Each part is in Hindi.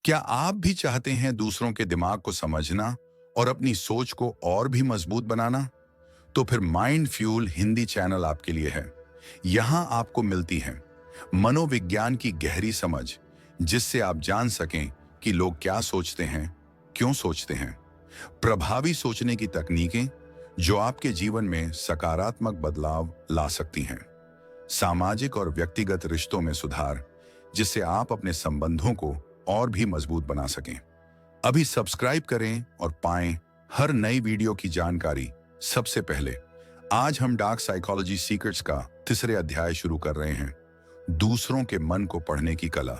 क्या आप भी चाहते हैं दूसरों के दिमाग को समझना और अपनी सोच को और भी मजबूत बनाना? तो फिर माइंड फ्यूल हिंदी चैनल आपके लिए है। यहाँ आपको मिलती है मनोविज्ञान की गहरी समझ, जिससे आप जान सकें कि लोग क्या सोचते हैं, क्यों सोचते हैं। प्रभावी सोचने की तकनीकें जो आपके जीवन में सकारात्मक बदलाव ला सकती हैं। सामाजिक और व्यक्तिगत रिश्तों में सुधार, जिससे आप अपने संबंधों को और भी मजबूत बना सकें। अभी सब्सक्राइब करें और पाएं हर नई वीडियो की जानकारी सबसे पहले। आज हम डार्क साइकोलॉजी सीक्रेट्स का तीसरे अध्याय शुरू कर रहे हैं, दूसरों के मन को पढ़ने की कला।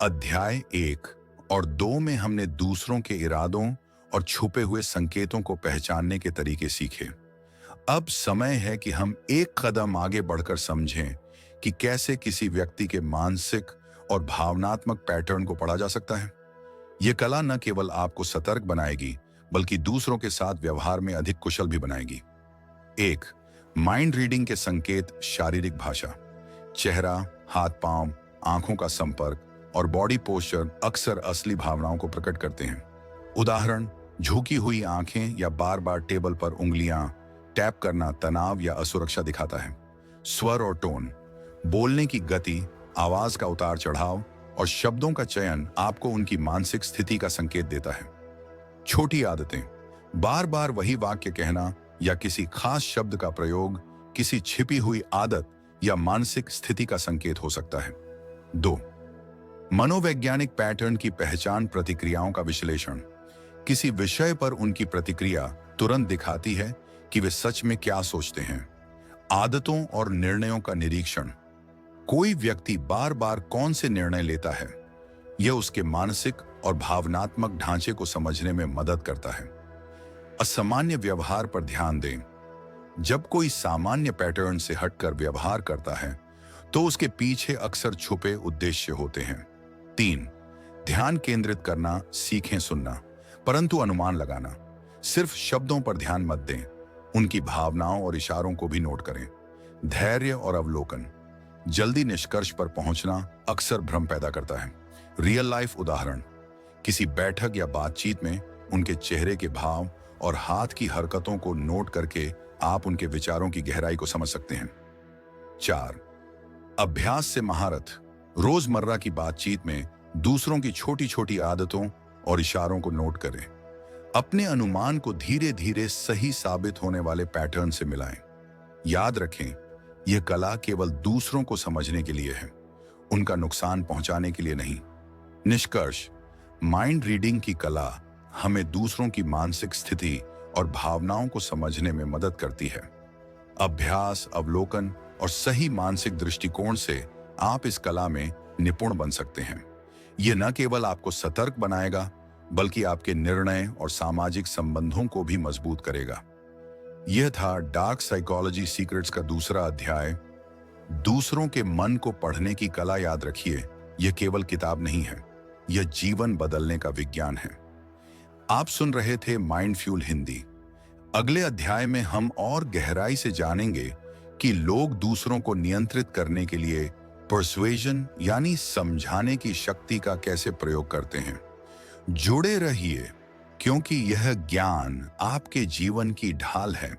अध्याय 1 और 2 में हमने दूसरों के इरादों और छुपे हुए संकेतों को पहचानने के तरीके सीखे। अब समय है कि हम एक कदम आगे बढ़कर समझें कि कैसे किसी व्यक्ति के मानसिक और भावनात्मक पैटर्न को पढ़ा जा सकता है। यह कला न केवल आपको सतर्क बनाएगी, बल्कि दूसरों के साथ व्यवहार में अधिक कुशल भी बनाएगी। 1. माइंड रीडिंग के संकेत। शारीरिक भाषा, चेहरा, हाथ पांव, आंखों का संपर्क और बॉडी पोस्चर अक्सर असली भावनाओं को प्रकट करते हैं। उदाहरण, झुकी हुई आंखें या बार बार टेबल पर उंगलियां टैप करना तनाव या असुरक्षा दिखाता है। स्वर और टोन, बोलने की गति, आवाज का उतार चढ़ाव और शब्दों का चयन आपको उनकी मानसिक स्थिति का संकेत देता है। छोटी आदतें, बार बार वही वाक्य कहना या किसी खास शब्द का प्रयोग किसी छिपी हुई आदत या मानसिक स्थिति का संकेत हो सकता है। 2. मनोवैज्ञानिक पैटर्न की पहचान। प्रतिक्रियाओं का विश्लेषण, किसी विषय पर उनकी प्रतिक्रिया तुरंत दिखाती है कि वे सच में क्या सोचते हैं। आदतों और निर्णयों का निरीक्षण, कोई व्यक्ति बार बार कौन से निर्णय लेता है, यह उसके मानसिक और भावनात्मक ढांचे को समझने में मदद करता है। असामान्य व्यवहार पर ध्यान दें, जब कोई सामान्य पैटर्न से हटकर व्यवहार करता है तो उसके पीछे अक्सर छुपे उद्देश्य होते हैं। 3. ध्यान केंद्रित करना सीखें। सुनना परंतु अनुमान लगाना, सिर्फ शब्दों पर ध्यान मत दें, उनकी भावनाओं और इशारों को भी नोट करें। धैर्य और अवलोकन, जल्दी निष्कर्ष पर पहुंचना अक्सर भ्रम पैदा करता है। रियल लाइफ उदाहरण, किसी बैठक या बातचीत में उनके चेहरे के भाव और हाथ की हरकतों को नोट करके आप उनके विचारों की गहराई को समझ सकते हैं। 4. अभ्यास से महारत, रोजमर्रा की बातचीत में दूसरों की छोटी छोटी आदतों और इशारों को नोट करें। अपने अनुमान को धीरे धीरे सही साबित होने वाले पैटर्न से मिलाएं। याद रखें, यह कला केवल दूसरों को समझने के लिए है, उनका नुकसान पहुंचाने के लिए नहीं। निष्कर्ष, माइंड रीडिंग की कला हमें दूसरों की मानसिक स्थिति और भावनाओं को समझने में मदद करती है। अभ्यास, अवलोकन और सही मानसिक दृष्टिकोण से आप इस कला में निपुण बन सकते हैं। यह न केवल आपको सतर्क बनाएगा, बल्कि आपके निर्णय और सामाजिक संबंधों को भी मजबूत करेगा। यह था डार्क साइकोलॉजी सीक्रेट्स का दूसरा अध्याय, दूसरों के मन को पढ़ने की कला। याद रखिए, यह केवल किताब नहीं है, यह जीवन बदलने का विज्ञान है। आप सुन रहे थे माइंड फ्यूल हिंदी। अगले अध्याय में हम और गहराई से जानेंगे कि लोग दूसरों को नियंत्रित करने के लिए पर्सुएजन यानी समझाने की शक्ति का कैसे प्रयोग करते हैं। जुड़े रहिए, क्योंकि यह ज्ञान आपके जीवन की ढाल है।